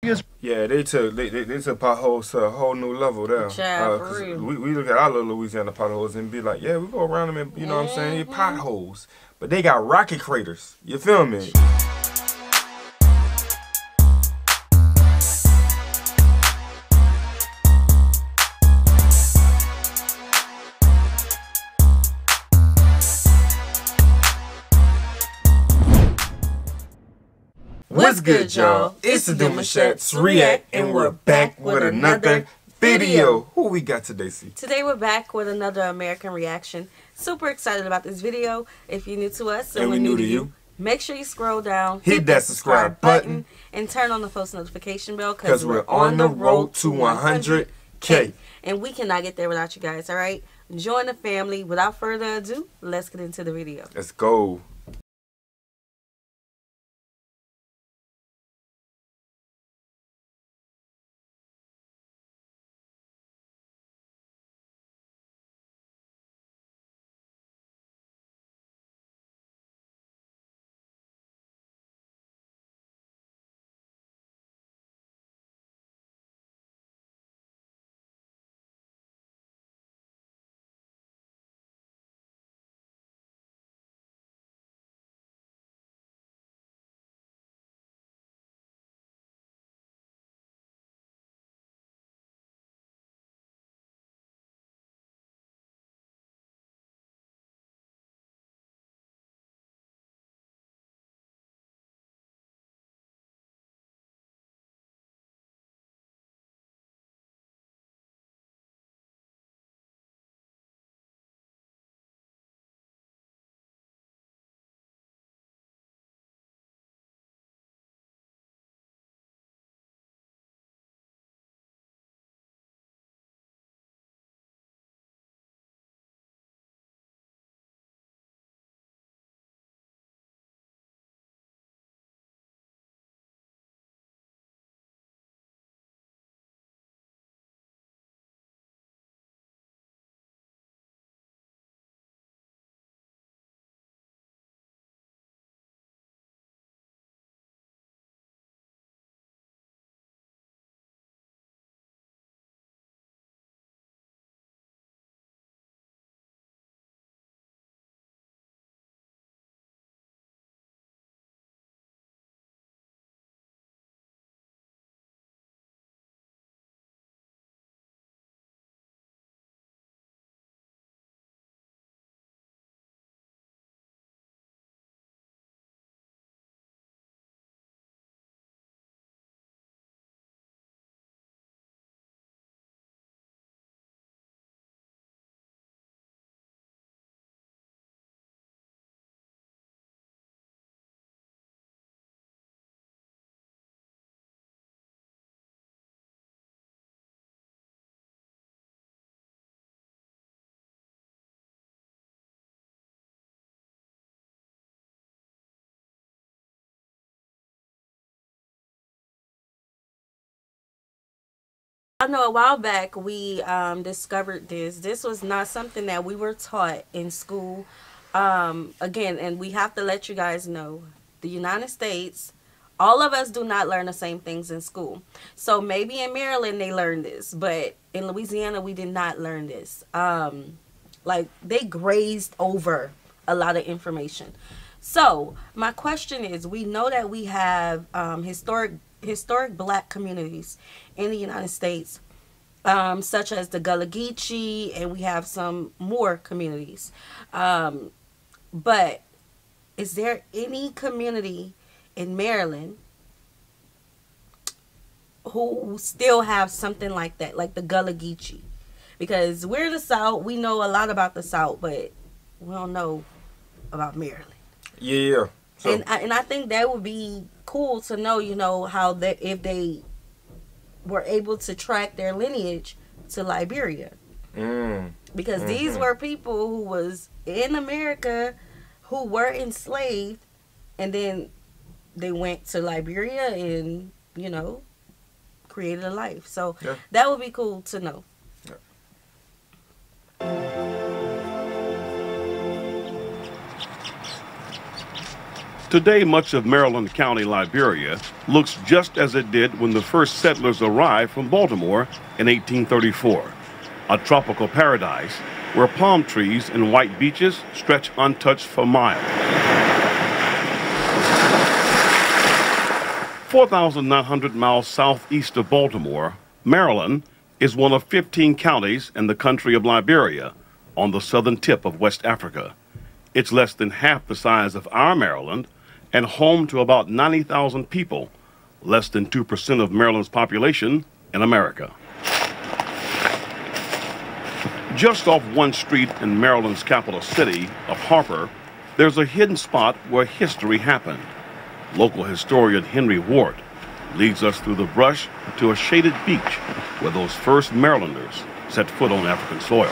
Yeah, they took potholes to a whole new level there. For real. We look at our little Louisiana potholes and be like, yeah, we go around them and you know what I'm saying, potholes. But they got rocket craters. You feel me? What's good, y'all? It's the Demouchets React, and we're back with another video. Who we got today, C? Today we're back with another American reaction. Super excited about this video. If you're new to us and we're new to you, make sure you scroll down, hit that subscribe button, and turn on the post notification bell because we're on the road to 100K. And we cannot get there without you guys, all right? Join the family. Without further ado, let's get into the video. Let's go. I know a while back we discovered this. This was not something that we were taught in school. Again, and we have to let you guys know, the United States, all of us do not learn the same things in school. So maybe in Maryland they learned this, but in Louisiana we did not learn this. Like, they grazed over a lot of information. So my question is, we know that we have historic black communities in the United States, such as the Gullah Geechee, and we have some more communities. But is there any community in Maryland who still have something like that, like the Gullah Geechee? Because we're in the South, we know a lot about the South, but we don't know about Maryland. Yeah. So, and I think that would be cool to know, you know, how that if they were able to track their lineage to Liberia. Because these were people who was in America who were enslaved, and then they went to Liberia and, you know, created a life. So that would be cool to know. Today, much of Maryland County, Liberia, looks just as it did when the first settlers arrived from Baltimore in 1834, a tropical paradise where palm trees and white beaches stretch untouched for miles. 4,900 miles southeast of Baltimore, Maryland is one of 15 counties in the country of Liberia on the southern tip of West Africa. It's less than half the size of our Maryland and home to about 90,000 people, less than 2% of Maryland's population in America. Just off one street in Maryland's capital city of Harper, there's a hidden spot where history happened. Local historian Henry Ward leads us through the brush to a shaded beach where those first Marylanders set foot on African soil.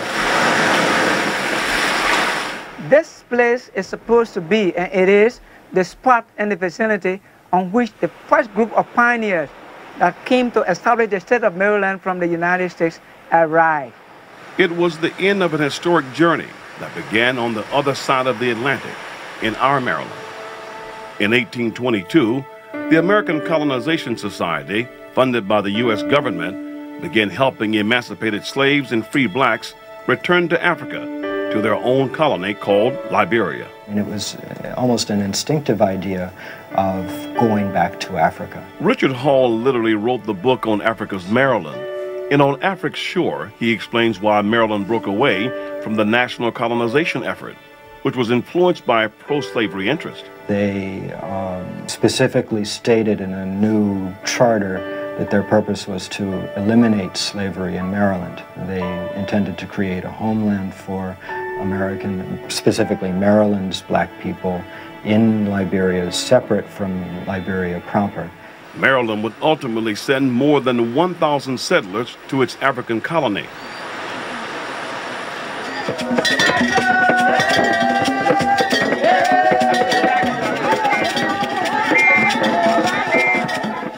This place is supposed to be, and it is, the spot in the vicinity on which the first group of pioneers that came to establish the state of Maryland from the United States arrived. It was the end of an historic journey that began on the other side of the Atlantic in our Maryland. In 1822, the American Colonization Society, funded by the U.S. government, began helping emancipated slaves and free blacks return to Africa to their own colony called Liberia. And it was almost an instinctive idea of going back to Africa. Richard Hall literally wrote the book on Africa's Maryland. And on Africa's Shore, he explains why Maryland broke away from the national colonization effort, which was influenced by pro-slavery interest. They specifically stated in a new charter that their purpose was to eliminate slavery in Maryland. They intended to create a homeland for American, specifically Maryland's black people in Liberia, separate from Liberia proper. Maryland would ultimately send more than 1,000 settlers to its African colony.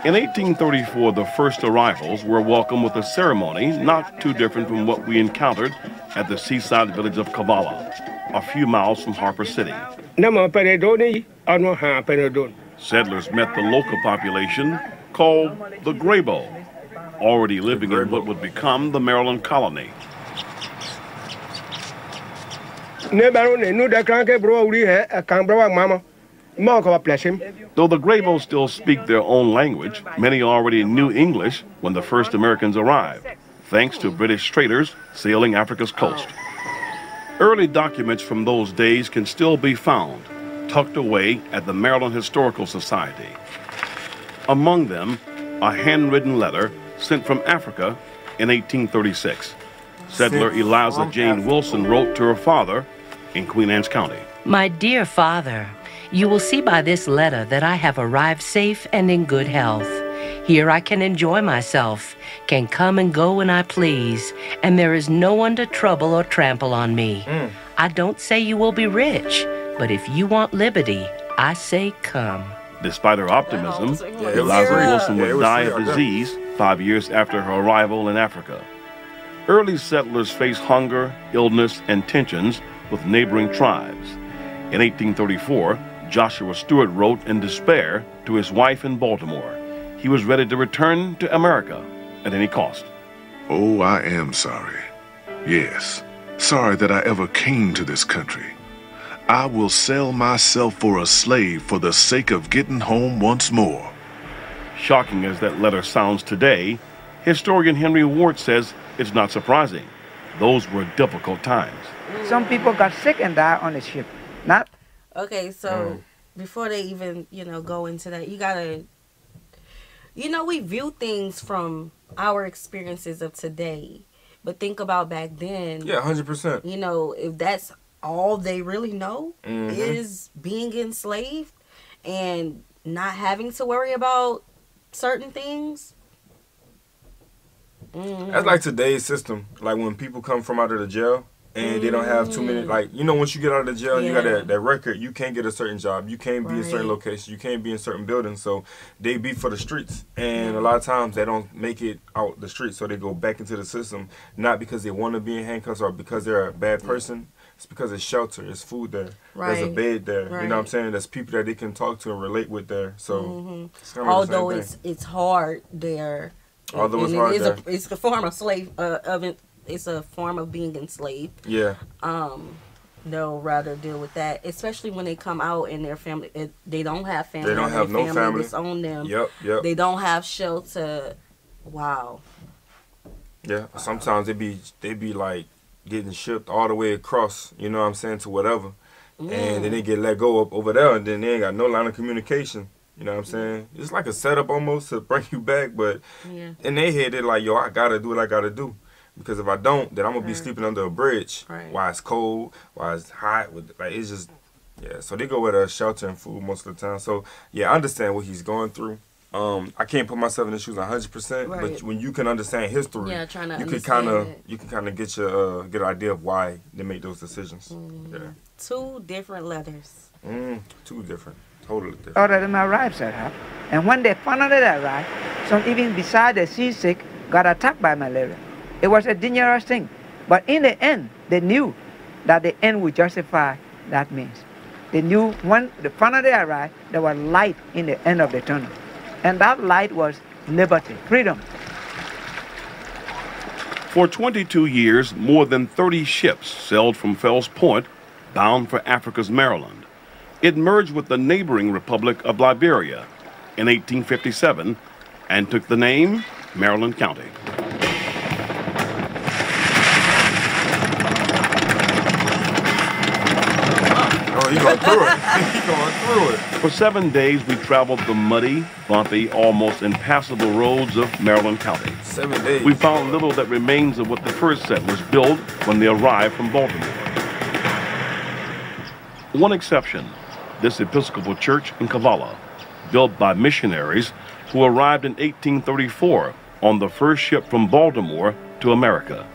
In 1834, the first arrivals were welcomed with a ceremony not too different from what we encountered at the seaside village of Kavala, a few miles from Harper City. Settlers met the local population called the Grabo, already living in what would become the Maryland colony. Though the Grabo still speak their own language, many already knew English when the first Americans arrived, thanks to British traders sailing Africa's coast. Early documents from those days can still be found, tucked away at the Maryland Historical Society. Among them, a handwritten letter sent from Africa in 1836. Settler Eliza Jane Wilson wrote to her father in Queen Anne's County. My dear father, you will see by this letter that I have arrived safe and in good health. Here I can enjoy myself, can come and go when I please, and there is no one to trouble or trample on me. I don't say you will be rich, but if you want liberty, I say come. Despite her optimism, Eliza Wilson would die of disease 5 years after her arrival in Africa. Early settlers faced hunger, illness, and tensions with neighboring tribes. In 1834, Joshua Stewart wrote in despair to his wife in Baltimore. He was ready to return to America at any cost. Oh, I am sorry. Yes, sorry that I ever came to this country. I will sell myself for a slave for the sake of getting home once more. Shocking as that letter sounds today, historian Henry Ward says it's not surprising. Those were difficult times. Some people got sick and died on the ship. Not. Okay, so before they even, go into that, you gotta, we view things from our experiences of today, but think about back then. Yeah, 100%. If that's all they really know is being enslaved and not having to worry about certain things. That's like today's system. Like when people come from out of the jail and they don't have too many, once you get out of the jail, you got that record, you can't get a certain job, you can't be in certain locations, you can't be in certain buildings, so they be for the streets. And a lot of times they don't make it out the streets, so they go back into the system, not because they want to be in handcuffs or because they're a bad person, It's because it's shelter, it's food there. Right. There's a bed there. Right. You know what I'm saying? There's people that they can talk to and relate with there. So it's kind of although the same thing. it's hard there. Although it's and hard it is there. it's a form of slave it's a form of being enslaved. Yeah. They'll rather deal with that, especially when they come out and their family. They don't have family. They don't have no family. That's on them. Yep. They don't have shelter. Wow. Yeah. Sometimes they be like getting shipped all the way across. You know what I'm saying, to whatever, and then they get let go up over there, and then they ain't got no line of communication. You know what I'm saying? It's like a setup almost to bring you back, but in their head they're like, yo, I gotta do what I gotta do. Because if I don't, then I'm gonna be sleeping under a bridge. Right. While it's cold, while it's hot, like it's just, so they go with a shelter and food most of the time. So I understand what he's going through. I can't put myself in the shoes 100%, but when you can understand history, trying to you can kind of get your get an idea of why they make those decisions. Two different letters. Two different, totally different. All of them arrived at her, and when they finally arrived, some even beside the seasick got attacked by malaria. It was a dangerous thing, but in the end, they knew that the end would justify that means. They knew when the finally arrived, there was light in the end of the tunnel, and that light was liberty, freedom. For 22 years, more than 30 ships sailed from Fells Point, bound for Africa's Maryland. It merged with the neighboring Republic of Liberia in 1857 and took the name Maryland County. He's going through it. He's going through it. For 7 days, we traveled the muddy, bumpy, almost impassable roads of Maryland County. 7 days. We found little that remains of what the first settlers built when they arrived from Baltimore. One exception, this Episcopal church in Kavala, built by missionaries who arrived in 1834 on the first ship from Baltimore to America.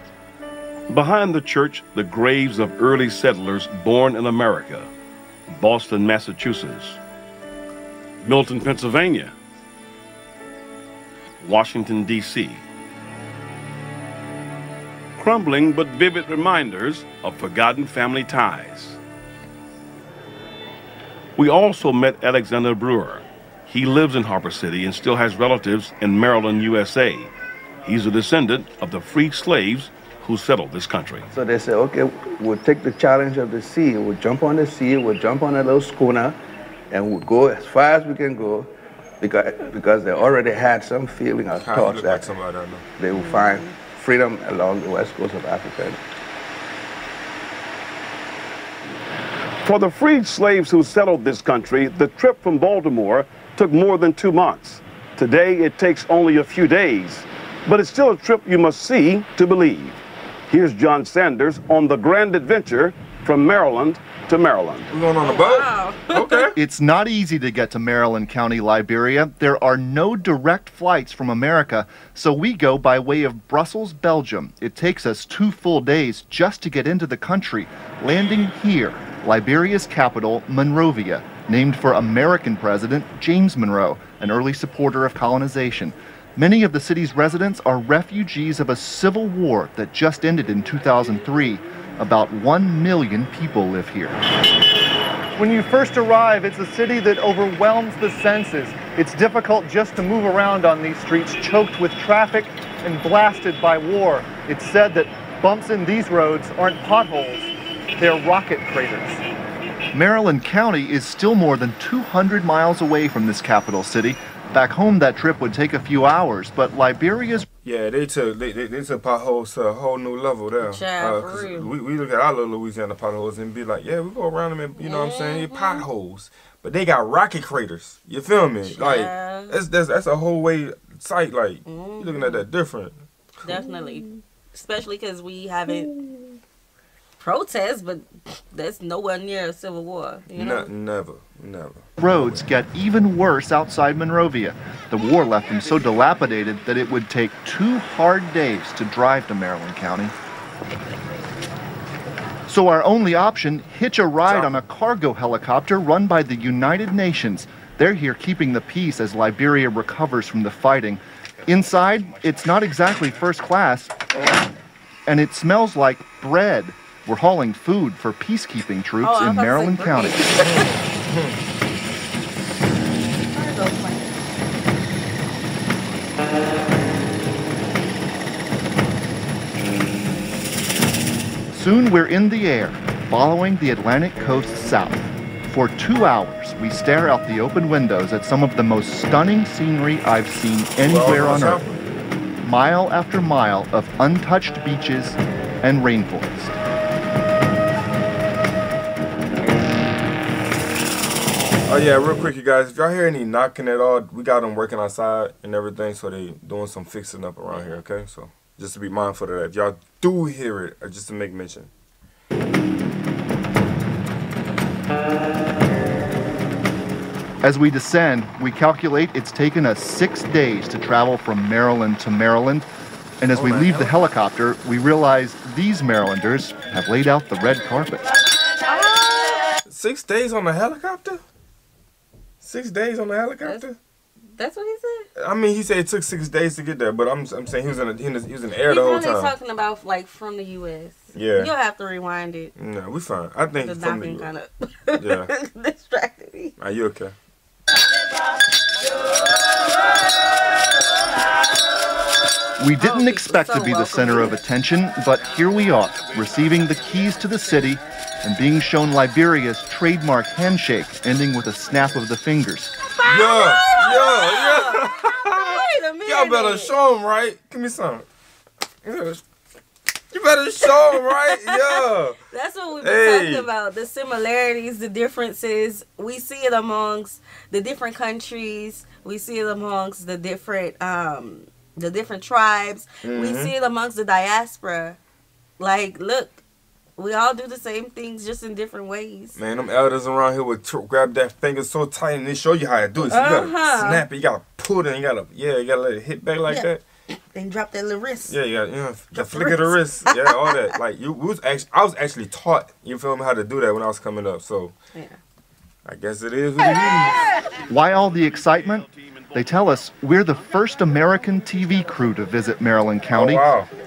Behind the church, the graves of early settlers born in America. Boston, Massachusetts, Milton, Pennsylvania, Washington, D.C. Crumbling but vivid reminders of forgotten family ties. We also met Alexander Brewer. He lives in Harbor City and still has relatives in Maryland, USA. He's a descendant of the freed slaves who settled this country. So they said, okay, we'll take the challenge of the sea. We'll jump on the sea, we'll jump on a little schooner, and we'll go as far as we can go, because they already had some feeling of thoughts that they will find freedom along the west coast of Africa. For the freed slaves who settled this country, the trip from Baltimore took more than 2 months. Today, it takes only a few days, but it's still a trip you must see to believe. Here's John Sanders on the grand adventure from Maryland to Maryland. We're going on a boat? Wow. Okay. It's not easy to get to Maryland County, Liberia. There are no direct flights from America, so we go by way of Brussels, Belgium. It takes us 2 full days just to get into the country, landing here, Liberia's capital, Monrovia, named for American President James Monroe, an early supporter of colonization. Many of the city's residents are refugees of a civil war that just ended in 2003. About 1 million people live here. When you first arrive, it's a city that overwhelms the senses. It's difficult just to move around on these streets, choked with traffic and blasted by war. It's said that bumps in these roads aren't potholes, they're rocket craters. Maryland County is still more than 200 miles away from this capital city. Back home, that trip would take a few hours, but Liberia's... Yeah, they took potholes to a whole new level there. We look at our little Louisiana potholes and be like, yeah, we go around them and, you know what I'm saying, they potholes. But they got rocket craters. You feel me? Like, that's a whole way sight. Like, you're looking at that different. Definitely. Especially because we haven't protest, but that's nowhere near a civil war. You know? Never. Roads get even worse outside Monrovia. The war left them so dilapidated that it would take 2 hard days to drive to Maryland County. So our only option, hitch a ride on a cargo helicopter run by the United Nations. They're here keeping the peace as Liberia recovers from the fighting. Inside, it's not exactly first class, and it smells like bread. We're hauling food for peacekeeping troops in Maryland County. Soon we're in the air, following the Atlantic coast south. For 2 hours, we stare out the open windows at some of the most stunning scenery I've seen anywhere on Earth. Mile after mile of untouched beaches and rainforest. Oh yeah, real quick, you guys, if y'all hear any knocking at all, we got them working outside and everything, so they doing some fixing up around here, okay? So just to be mindful of that. If y'all do hear it, or just to make mention. As we descend, we calculate it's taken us 6 days to travel from Maryland to Maryland. And as we leave the helicopter, we realize these Marylanders have laid out the red carpet. 6 days on the helicopter? 6 days on the helicopter? That's what he said? I mean, he said it took 6 days to get there, but I'm saying he was in the air the whole time. He's talking about, like, from the U.S. Yeah. You'll have to rewind it. No, we fine. I think the from the knocking kind of yeah. distracted me. Are you okay? We didn't expect to be the center of attention, but here we are, receiving the keys to the city and being shown Liberia's trademark handshake, ending with a snap of the fingers. Yeah. Wait a minute. Y'all better show him, right? Give me some. You better show him, right? Yeah. That's what we've been talking about. The similarities, the differences. We see it amongst the different countries. We see it amongst the different tribes. We see it amongst the diaspora. Like, look, we all do the same things, just in different ways. Man, them elders around here would grab that finger so tight and they show you how to do it. So you gotta snap it, you gotta pull it, and you gotta let it hit back like that. Then drop that little wrist. Yeah, you gotta the flick of the wrist. Yeah, all that. Like I was actually taught, you feel me, how to do that when I was coming up. So yeah, I guess it is what it is. Why all the excitement? They tell us we're the first American TV crew to visit Maryland County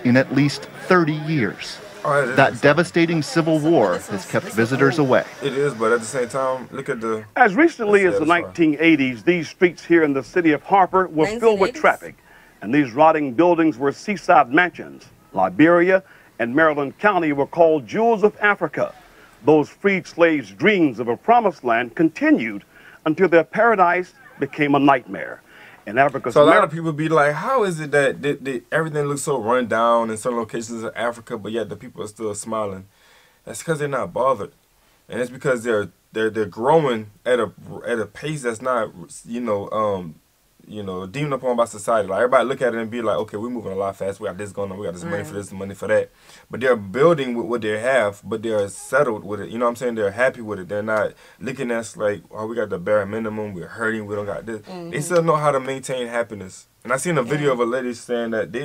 in at least 30 years. That devastating civil war has kept visitors away. It is, but at the same time, look at the... As recently as the 1980s, these streets here in the city of Harper were filled with traffic. And these rotting buildings were seaside mansions. Liberia and Maryland County were called jewels of Africa. Those freed slaves' dreams of a promised land continued until their paradise became a nightmare. In Africa, so a lot of people be like, how is it that everything looks so run down in certain locations of Africa, but yet the people are still smiling? That's because they're not bothered, and it's because they're growing at a pace that's not deemed upon by society. Like, everybody look at it and be like, okay, we're moving a lot fast. We got this going on. We got this money for this, money for that. But they're building with what they have, but they're settled with it. You know what I'm saying? They're happy with it. They're not looking at us like, oh, we got the bare minimum. We're hurting. We don't got this. They still know how to maintain happiness. And I seen a video of a lady saying that they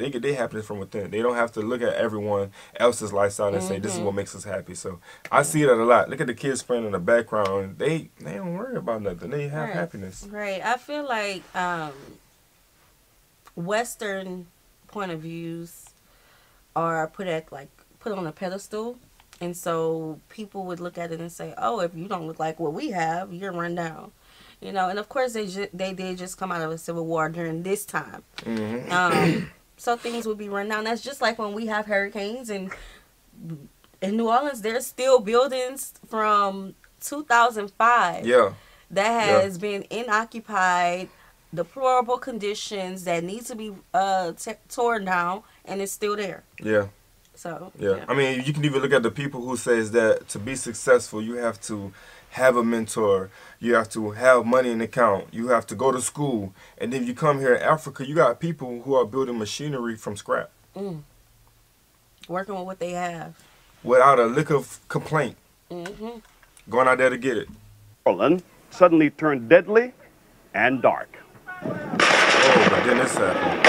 get their happiness from within. They don't have to look at everyone else's lifestyle and say, this is what makes us happy. So I see that a lot. Look at the kids playing in the background. They don't worry about nothing. They have happiness. Right. I feel like Western point of views are put on a pedestal. And so people would look at it and say, oh, if you don't look like what we have, you're run down. You know, and of course they did just come out of a civil war during this time. So things would be run down. That's just like when we have hurricanes, and in New Orleans there's still buildings from 2005 that has been inoccupied, deplorable conditions that need to be torn down, and it's still there. So I mean, you can even look at the people who says that to be successful you have to have a mentor, you have to have money in the account, you have to go to school, and then you come here in Africa, you got people who are building machinery from scrap, working with what they have without a lick of complaint, going out there to get it. Portland suddenly turned deadly and dark. Oh, but then this happened.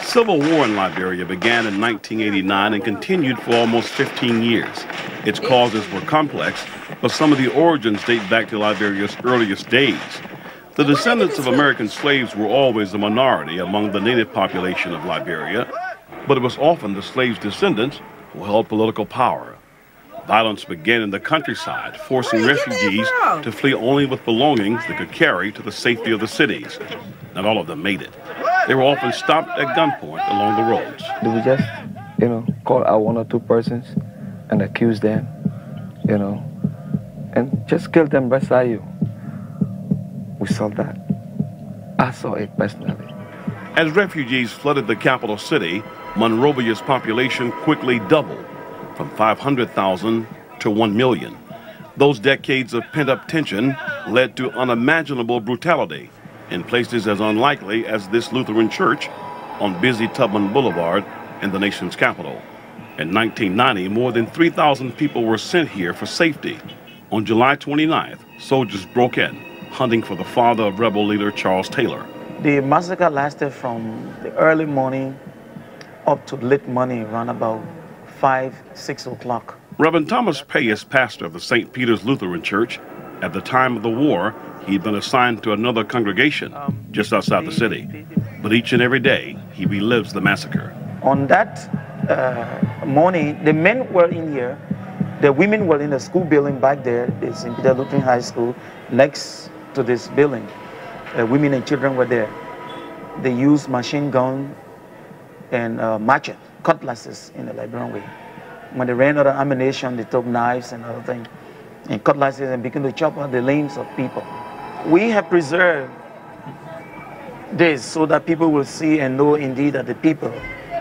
Civil war in Liberia began in 1989 and continued for almost 15 years. Its causes were complex, but some of the origins date back to Liberia's earliest days. The descendants of American slaves were always a minority among the native population of Liberia, but it was often the slaves' descendants who held political power. Violence began in the countryside, forcing refugees to flee only with belongings they could carry to the safety of the cities. Not all of them made it. They were often stopped at gunpoint along the roads. They would just, call out one or two persons and accuse them, and just kill them beside you. We saw that. I saw it personally. As refugees flooded the capital city, Monrovia's population quickly doubled, from 500,000 to 1 million. Those decades of pent-up tension led to unimaginable brutality in places as unlikely as this Lutheran church on busy Tubman Boulevard in the nation's capital. In 1990, more than 3,000 people were sent here for safety. On July 29th, soldiers broke in, hunting for the father of rebel leader Charles Taylor. The massacre lasted from the early morning up to late morning, around about 5, 6 o'clock. Reverend Thomas Pay is pastor of the St. Peter's Lutheran Church. At the time of the war, he'd been assigned to another congregation just outside the city. But each and every day, he relives the massacre. On that morning, the men were in here. The women were in the school building back there, the St. Peter Lutheran High School, next to this building. Women and children were there. They used machine gun and machete, cutlasses in the Liberian way. When they ran out of ammunition, they took knives and other things, and cutlasses, and began to chop out the limbs of people. We have preserved this so that people will see and know indeed that the people,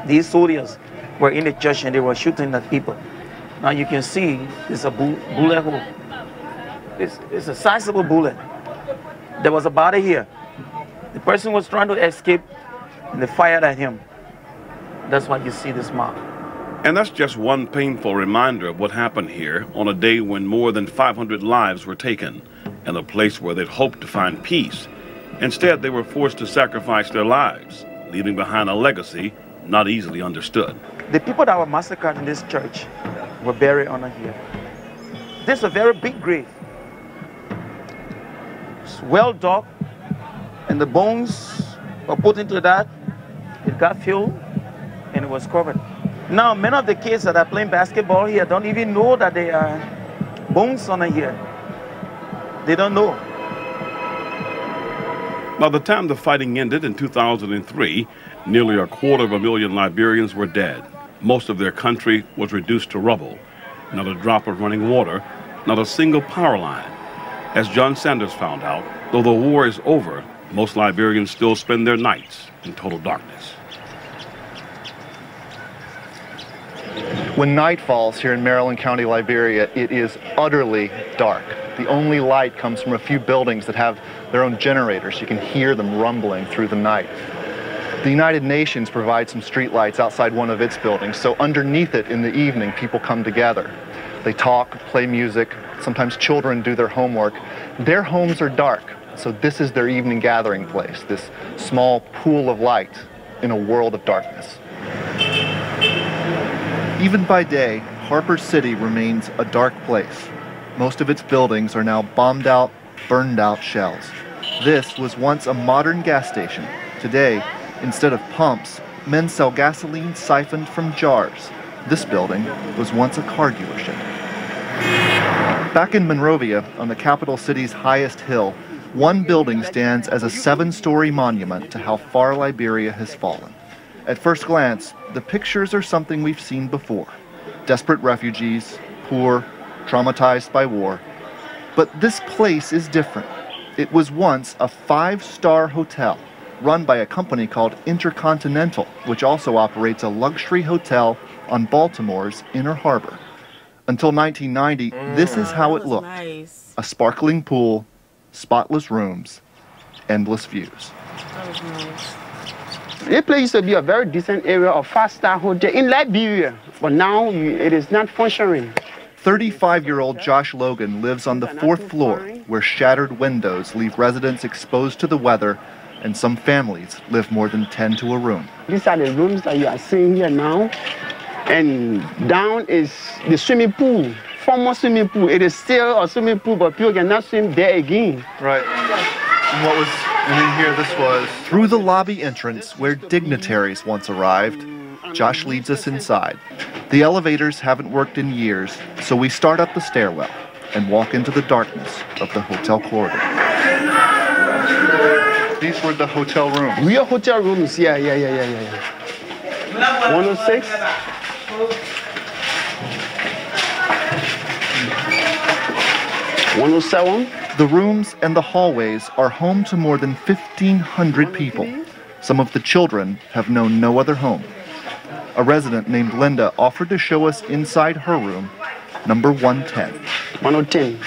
these soldiers, were in the church and they were shooting at people. Now you can see there's a bullet hole. It's a sizable bullet. There was a body here. The person was trying to escape and they fired at him. That's why you see this mark. And that's just one painful reminder of what happened here on a day when more than 500 lives were taken in a place where they'd hoped to find peace. Instead, they were forced to sacrifice their lives, leaving behind a legacy not easily understood. The people that were massacred in this church were buried under here. This is a very big grave. It's well dug, and the bones were put into that. It got filled, and it was covered. Now, many of the kids that are playing basketball here don't even know that they are bones under here. They don't know. By the time the fighting ended in 2003, nearly 250,000 Liberians were dead. Most of their country was reduced to rubble. Not a drop of running water, not a single power line. As John Sanders found out, though the war is over, most Liberians still spend their nights in total darkness. When night falls here in Maryland County, Liberia, it is utterly dark. The only light comes from a few buildings that have their own generators. You can hear them rumbling through the night. The United Nations provides some street lights outside one of its buildings, so underneath it in the evening, people come together. They talk, play music, sometimes children do their homework. Their homes are dark, so this is their evening gathering place, this small pool of light in a world of darkness. Even by day, Harper City remains a dark place. Most of its buildings are now bombed out, burned out shells. This was once a modern gas station. Today, instead of pumps, men sell gasoline siphoned from jars. This building was once a car dealership. Back in Monrovia, on the capital city's highest hill, one building stands as a 7-story monument to how far Liberia has fallen. At first glance, the pictures are something we've seen before. Desperate refugees, poor, traumatized by war. But this place is different. It was once a 5-star hotel run by a company called Intercontinental, which also operates a luxury hotel on Baltimore's Inner Harbor. Until 1990, this is how it looked. Nice. A sparkling pool, spotless rooms, endless views. That was nice. This place used to be a very decent area of 5-star hotel in Liberia, but now it is not functioning. 35-year-old Josh Logan lives on the 4th floor, where shattered windows leave residents exposed to the weather, and some families live more than 10 to a room. These are the rooms that you are seeing here now, and down is the swimming pool, former swimming pool. It is still a swimming pool, but people cannot swim there again. Right. And in here this was? Through the lobby entrance, where dignitaries once arrived, Josh leads us inside. The elevators haven't worked in years, so we start up the stairwell and walk into the darkness of the hotel corridor. These were the hotel rooms. Real hotel rooms, yeah. 106. 107. The rooms and the hallways are home to more than 1,500 people. Some of the children have known no other home. A resident named Linda offered to show us inside her room, number 110. 110.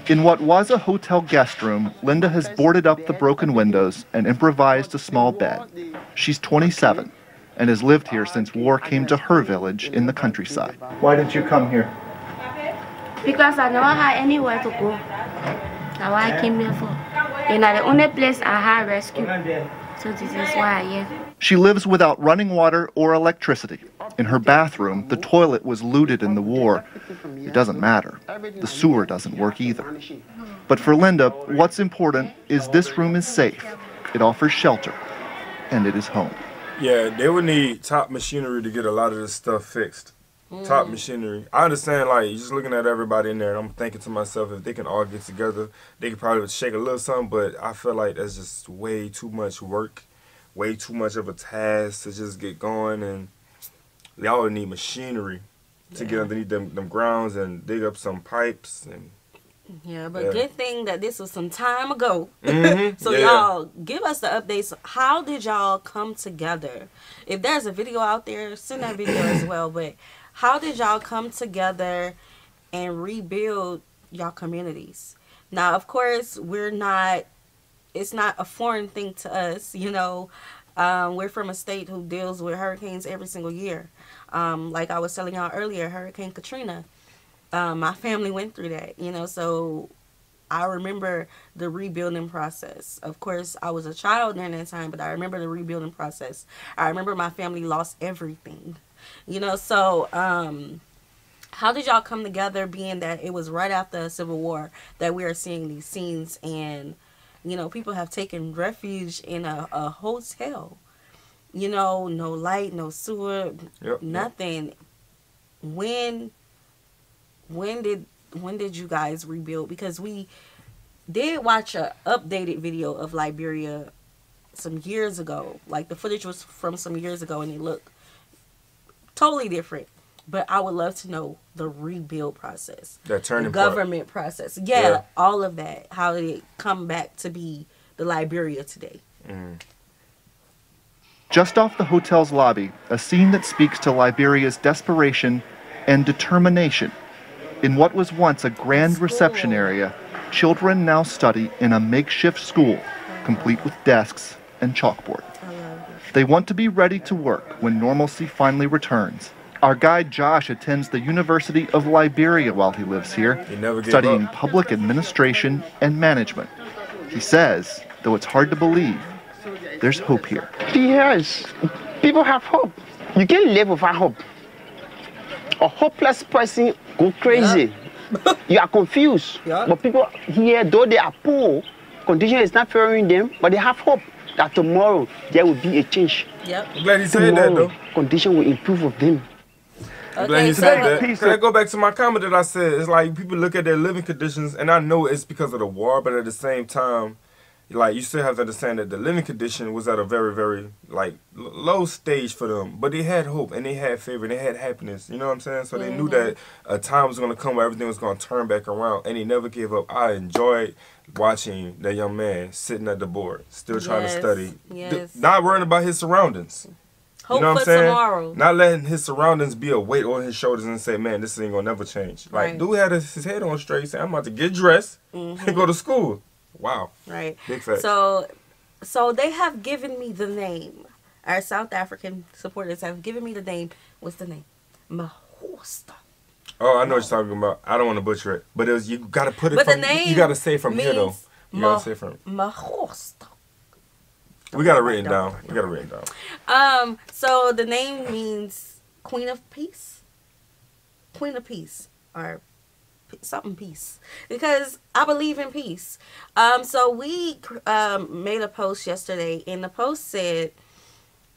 In what was a hotel guest room, Linda has boarded up the broken windows and improvised a small bed. She's 27 and has lived here since war came to her village in the countryside. Why did you come here? Because I never had anywhere to go. That's why I came here for. And the only place I had rescue. So this is why I am. She lives without running water or electricity. In her bathroom, the toilet was looted in the war. It doesn't matter. The sewer doesn't work either. But for Linda, what's important is this room is safe. It offers shelter. And it is home. Yeah, they would need top machinery to get a lot of this stuff fixed. Top machinery. I understand, like, just looking at everybody in there, I'm thinking to myself, if they can all get together, they could probably shake a little something, but I feel like that's just way too much work, way too much of a task to just get going, and y'all would need machinery to get underneath them grounds and dig up some pipes. And yeah, but good thing that this was some time ago. So Yeah. y'all, give us the updates. How did y'all come together? If there's a video out there, send that video as well, but how did y'all come together and rebuild y'all communities? Now, of course, it's not a foreign thing to us, you know. We're from a state who deals with hurricanes every single year. Like I was telling y'all earlier, Hurricane Katrina. My family went through that, you know, so I remember the rebuilding process. Of course, I was a child during that time, but I remember the rebuilding process. I remember my family lost everything. You know, so how did y'all come together, being that it was right after the Civil War that we are seeing these scenes, and, you know, people have taken refuge in a hotel, you know, no light, no sewer, nothing. When did you guys rebuild? Because we did watch a updated video of Liberia some years ago. Like, the footage was from some years ago, and it looked totally different. But I would love to know the rebuild process, that turning the government process. Yeah, all of that. How did it come back to be the Liberia today? Just off the hotel's lobby, a scene that speaks to Liberia's desperation and determination. In what was once a grand reception area, children now study in a makeshift school, complete with desks and chalkboard. They want to be ready to work when normalcy finally returns. Our guide Josh attends the University of Liberia while he lives here, studying public administration and management. He says, though it's hard to believe, there's hope here. Yes, people have hope. You can't live without hope. A hopeless person go crazy. You are confused. But people here, though they are poor, condition is not favoring them, but they have hope that tomorrow there will be a change. I'm glad you said that, though. Condition will improve with them. I'm glad you said that. Can I go back to my comment that I said? It's like people look at their living conditions, and I know it's because of the war, but at the same time, like, you still have to understand that the living condition was at a very, very, like, low stage for them. But they had hope, and they had favor, and they had happiness. You know what I'm saying? So they knew that a time was going to come where everything was going to turn back around, and they never gave up. I enjoyed watching that young man sitting at the board, still trying to study. Not worrying about his surroundings. Hope you know what I'm saying? Tomorrow. Not letting his surroundings be a weight on his shoulders and say, man, this ain't going to never change. Like, dude had his head on straight, saying, I'm about to get dressed and go to school. Wow. Right. Big fact. So they have given me the name. Our South African supporters have given me the name. What's the name? Mahosta. Oh, I know what you're talking about. I don't want to butcher it. But you got to put it from, you got to say from here, though. You got to say from. Mahosta. We got it written down. We got it written down. So the name means Queen of Peace. Queen of Peace. Or something peace, because I believe in peace. So we made a post yesterday, and the post said,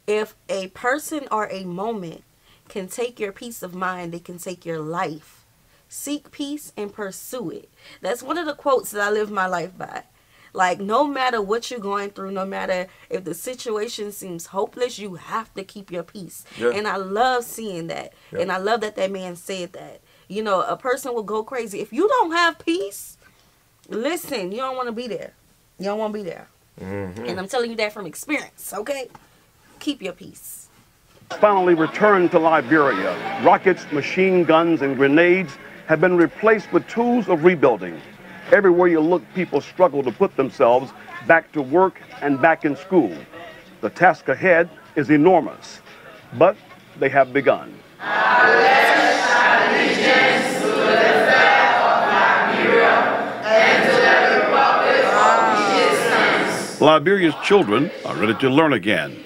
if a person or a moment can take your peace of mind, they can take your life. Seek peace and pursue it. That's one of the quotes that I live my life by. Like, no matter what you're going through, no matter if the situation seems hopeless, you have to keep your peace. Yeah. And I love seeing that. Yeah. And I love that that man said that. You know, a person will go crazy. If you don't have peace, listen, you don't want to be there. You don't want to be there. Mm-hmm. And I'm telling you that from experience, okay? Keep your peace. Finally returned to Liberia, rockets, machine guns, and grenades have been replaced with tools of rebuilding. Everywhere you look, people struggle to put themselves back to work and back in school. The task ahead is enormous, but they have begun. Liberia's children are ready to learn again.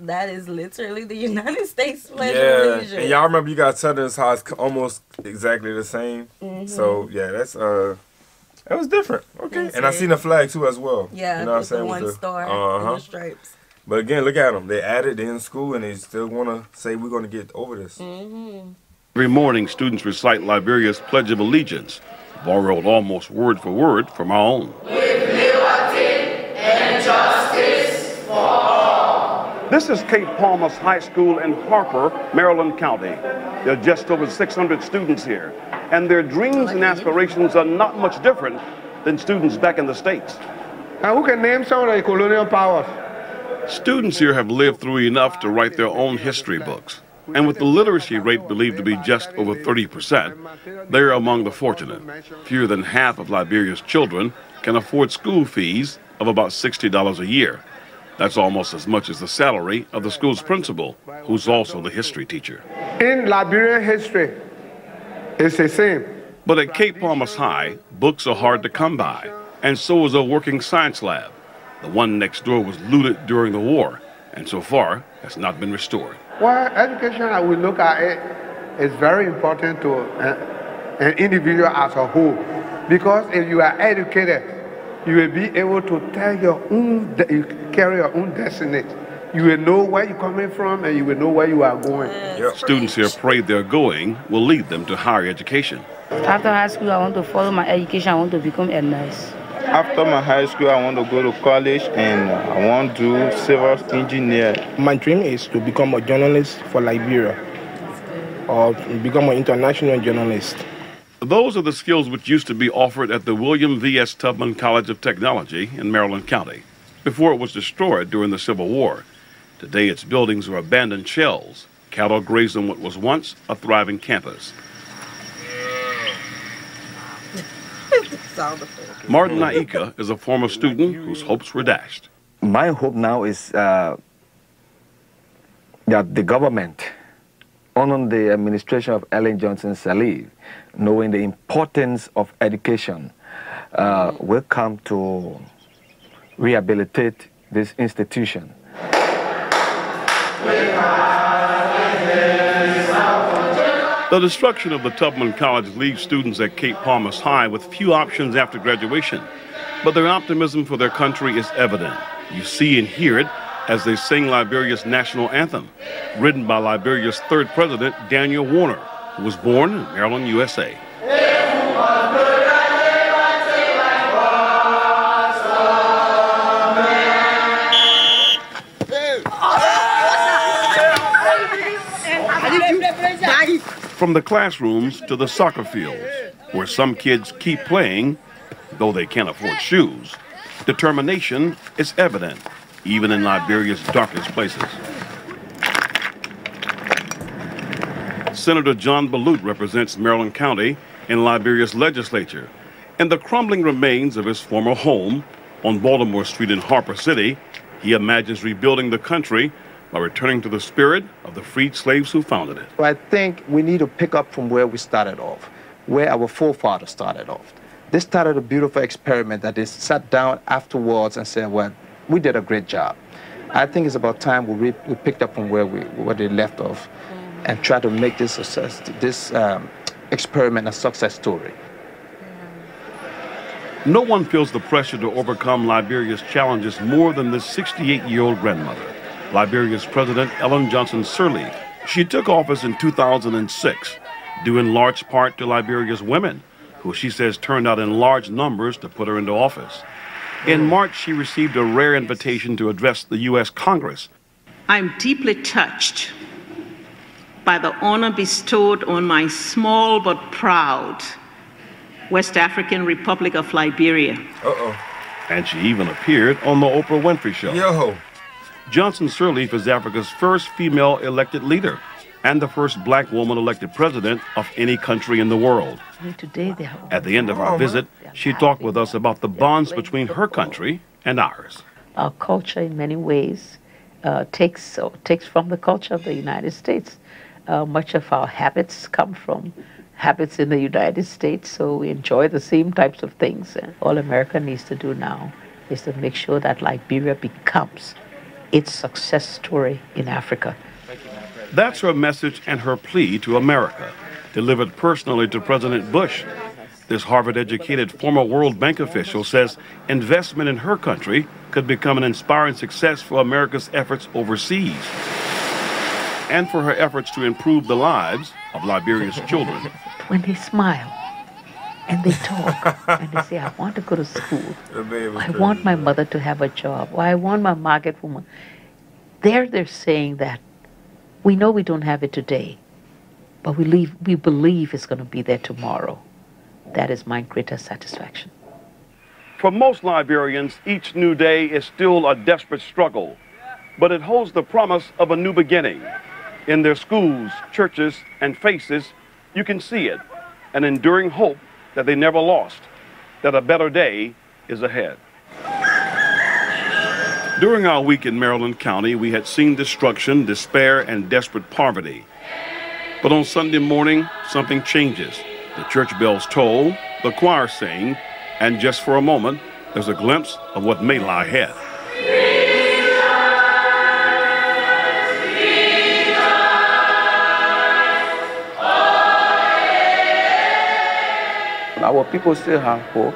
That is literally the United States Pledge of Allegiance. And y'all remember you guys telling us how it's almost exactly the same. Mm-hmm. So yeah, that's that was different. Okay, and I seen the flag too as well. Yeah, you know what I'm saying, with the star and the stripes. But again, look at them. They added in school, and they still want to say we're going to get over this. Mm-hmm. Every morning, students recite Liberia's Pledge of Allegiance, borrowed almost word for word from our own. With liberty and justice for all. This is Cape Palmas High School in Harper, Maryland County. There are just over 600 students here, and their dreams and aspirations are not much different than students back in the States. Who can name some of the colonial powers? Students here have lived through enough to write their own history books. And with the literacy rate believed to be just over 30%, they're among the fortunate. Fewer than half of Liberia's children can afford school fees of about $60 a year. That's almost as much as the salary of the school's principal, who's also the history teacher. In Liberian history, it's the same. But at Cape Palmas High, books are hard to come by, and so is a working science lab. The one next door was looted during the war, and so far has not been restored. Well, education, I will look at it, is very important to an individual as a whole. Because if you are educated, you will be able to tell your own, carry your own destiny. You will know where you're coming from and you will know where you are going. Yep. Students here pray their going will lead them to higher education. After high school, I want to follow my education. I want to become a nurse. After my high school, I want to go to college and I want to do civil engineer. My dream is to become a journalist for Liberia or become an international journalist. Those are the skills which used to be offered at the William V.S. Tubman College of Technology in Maryland County before it was destroyed during the Civil War. Today, its buildings are abandoned shells. Cattle graze on what was once a thriving campus. Martin Naika is a former student whose hopes were dashed. My hope now is that the government, under the administration of Ellen Johnson Sirleaf, knowing the importance of education, will come to rehabilitate this institution. The destruction of the Tubman College leaves students at Cape Palmas High with few options after graduation, but their optimism for their country is evident. You see and hear it as they sing Liberia's national anthem, written by Liberia's third president, Daniel Warner, who was born in Maryland, USA. From the classrooms to the soccer fields, where some kids keep playing, though they can't afford shoes, determination is evident, even in Liberia's darkest places. Senator John Balut represents Maryland County in Liberia's legislature, and the crumbling remains of his former home on Baltimore Street in Harper City, he imagines rebuilding the country by returning to the spirit of the freed slaves who founded it. I think we need to pick up from where we started off, where our forefathers started off. They started a beautiful experiment that they sat down afterwards and said, well, we did a great job. I think it's about time we picked up from where they left off and try to make this experiment a success story. No one feels the pressure to overcome Liberia's challenges more than this 68-year-old grandmother. Liberia's President Ellen Johnson Sirleaf. She took office in 2006, due in large part to Liberia's women, who she says turned out in large numbers to put her into office. In March, she received a rare invitation to address the U.S. Congress. I'm deeply touched by the honor bestowed on my small but proud West African Republic of Liberia. And she even appeared on the Oprah Winfrey Show. Yo. Johnson Sirleaf is Africa's first female elected leader and the first black woman elected president of any country in the world. At the end of our visit, she talked with us about the bonds between her country and ours. Our culture, in many ways, takes from the culture of the United States. Much of our habits come from habits in the United States, so we enjoy the same types of things. And all America needs to do now is to make sure that Liberia becomes its success story in Africa. That's her message and her plea to America, delivered personally to President Bush. This Harvard-educated former World Bank official says investment in her country could become an inspiring success for America's efforts overseas and for her efforts to improve the lives of Liberia's children. When they smile and they talk and they say, I want to go to school, I want my mother to have a job, or I want my market woman, they're saying that we know we don't have it today, but we believe it's going to be there tomorrow. That is my greatest satisfaction. For most Liberians, each new day is still a desperate struggle, but it holds the promise of a new beginning. In their schools, churches, and faces, you can see it, an enduring hope that they never lost, that a better day is ahead. During our week in Maryland County, we had seen destruction, despair, and desperate poverty. But on Sunday morning, something changes. The church bells toll, the choir sing, and just for a moment, there's a glimpse of what may lie ahead. Our people still have hope.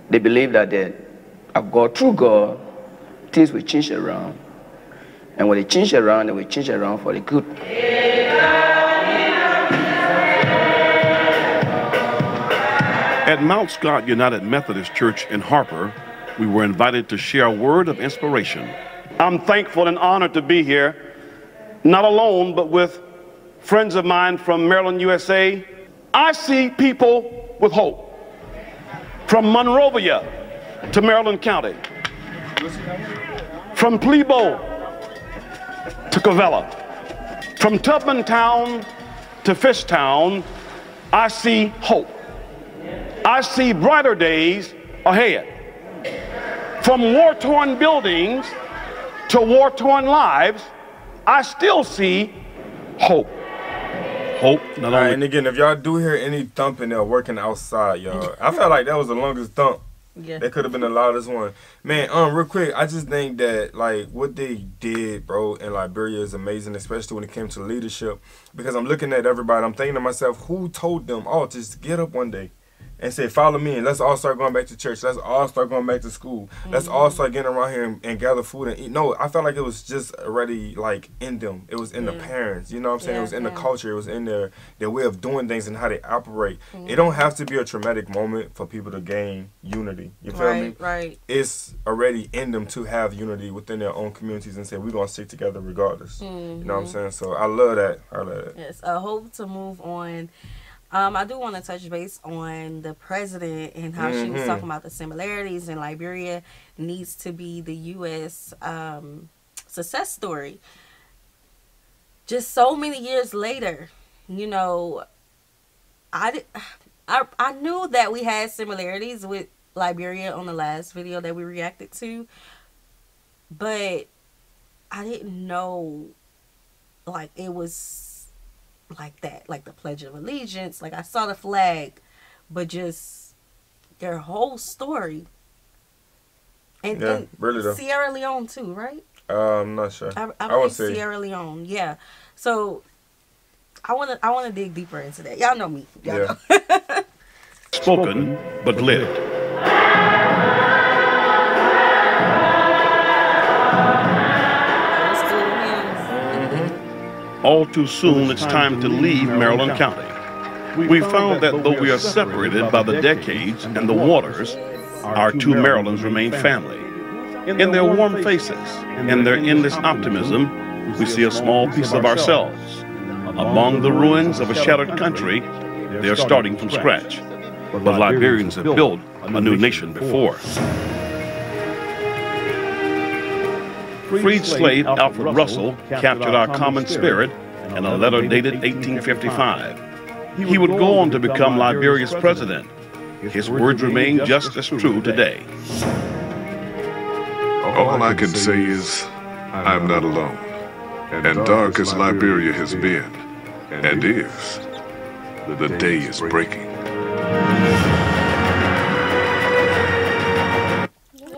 They believe that through God, things will change around. And when they change around, they will change around for the good. At Mount Scott United Methodist Church in Harper, we were invited to share a word of inspiration. I'm thankful and honored to be here, not alone, but with friends of mine from Maryland, USA. I see people with hope. From Monrovia to Maryland County, from Plebo to Covella, from Tubman Town to Fishtown, I see hope. I see brighter days ahead. From war-torn buildings to war-torn lives, I still see hope. Hope. Not only. And again, if y'all do hear any thumping, they're working outside, y'all. I felt like that was the longest thump. Yeah. That could have been the loudest one. Man, real quick, I just think that, like, what they did, bro, in Liberia is amazing, especially when it came to leadership. Because I'm looking at everybody, I'm thinking to myself, who told them, oh, just get up one day and say, follow me, and let's all start going back to church. Let's all start going back to school. Let's all start getting around here and gather food and eat. No, I felt like it was just already, like, in them. It was in the parents, you know what I'm saying? It was in the culture. It was in their way of doing things and how they operate. It don't have to be a traumatic moment for people to gain unity. You feel me? Right. It's already in them to have unity within their own communities and say, we're going to stick together regardless. You know what I'm saying? So I love that. Yes, I hope to move on. I do want to touch base on the president and how she was talking about the similarities, and Liberia needs to be the U.S. Success story. Just so many years later, you know, I knew that we had similarities with Liberia on the last video that we reacted to, but I didn't know, like, it was like that, like the Pledge of Allegiance. Like, I saw the flag, but just their whole story. And, and really though. Sierra Leone too, right? I'm not sure. I would say Sierra Leone. Yeah. So I wanna dig deeper into that. Y'all know me. Y'all know. Spoken but lived. All too soon, it's time to leave Maryland County. We found that though we are separated by the decades and the waters, our two Marylands remain family. In their warm faces and their endless optimism, we see a small piece of ourselves. Among the ruins of a shattered country, they are starting from scratch. But Liberians have built a new nation before. Freed slave Alfred Russell captured our common spirit in a letter dated 1855. He would go on to become Liberia's president. His words remain just as true today. All I can say is, I'm not alone. And dark as Liberia has been, and is, the day is breaking.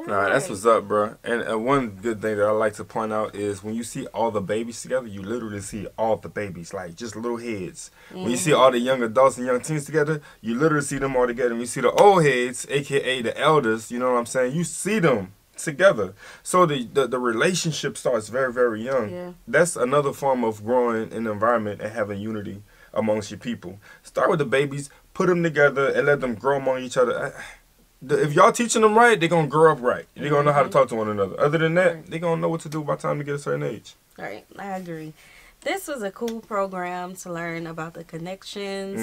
Alright, that's what's up, bro. And one good thing that I like to point out is when you see all the babies together, you literally see all the babies, like just little heads. When you see all the young adults and young teens together, you literally see them all together. And you see the old heads, aka the elders, you know what I'm saying? You see them together. So the relationship starts very, very young. Yeah. That's another form of growing in the environment and having unity amongst your people. Start with the babies, put them together, and let them grow among each other. If y'all teaching them right, they're going to grow up right. They're going to know how to talk to one another. Other than that, they're going to know what to do by the time they get a certain age. Right, I agree. This was a cool program to learn about the connections,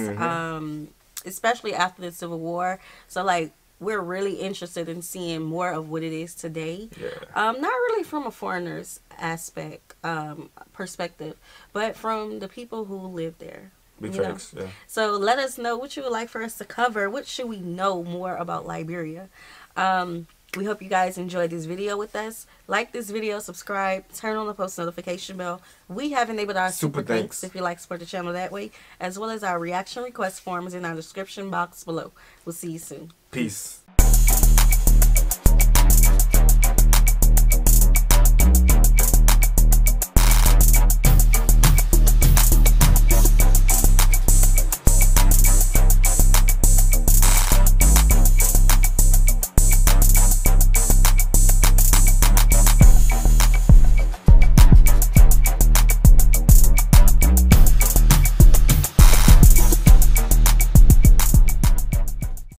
especially after the Civil War. So, like, we're really interested in seeing more of what it is today. Yeah. Not really from a foreigner's perspective, but from the people who live there. Big facts, yeah. So let us know what you would like for us to cover. What should we know more about Liberia? We hope you guys enjoyed this video with us. Like this video, subscribe, turn on the post notification bell. We have enabled our super thanks if you like to support the channel that way, as well as our reaction request forms in our description box below. We'll see you soon. Peace.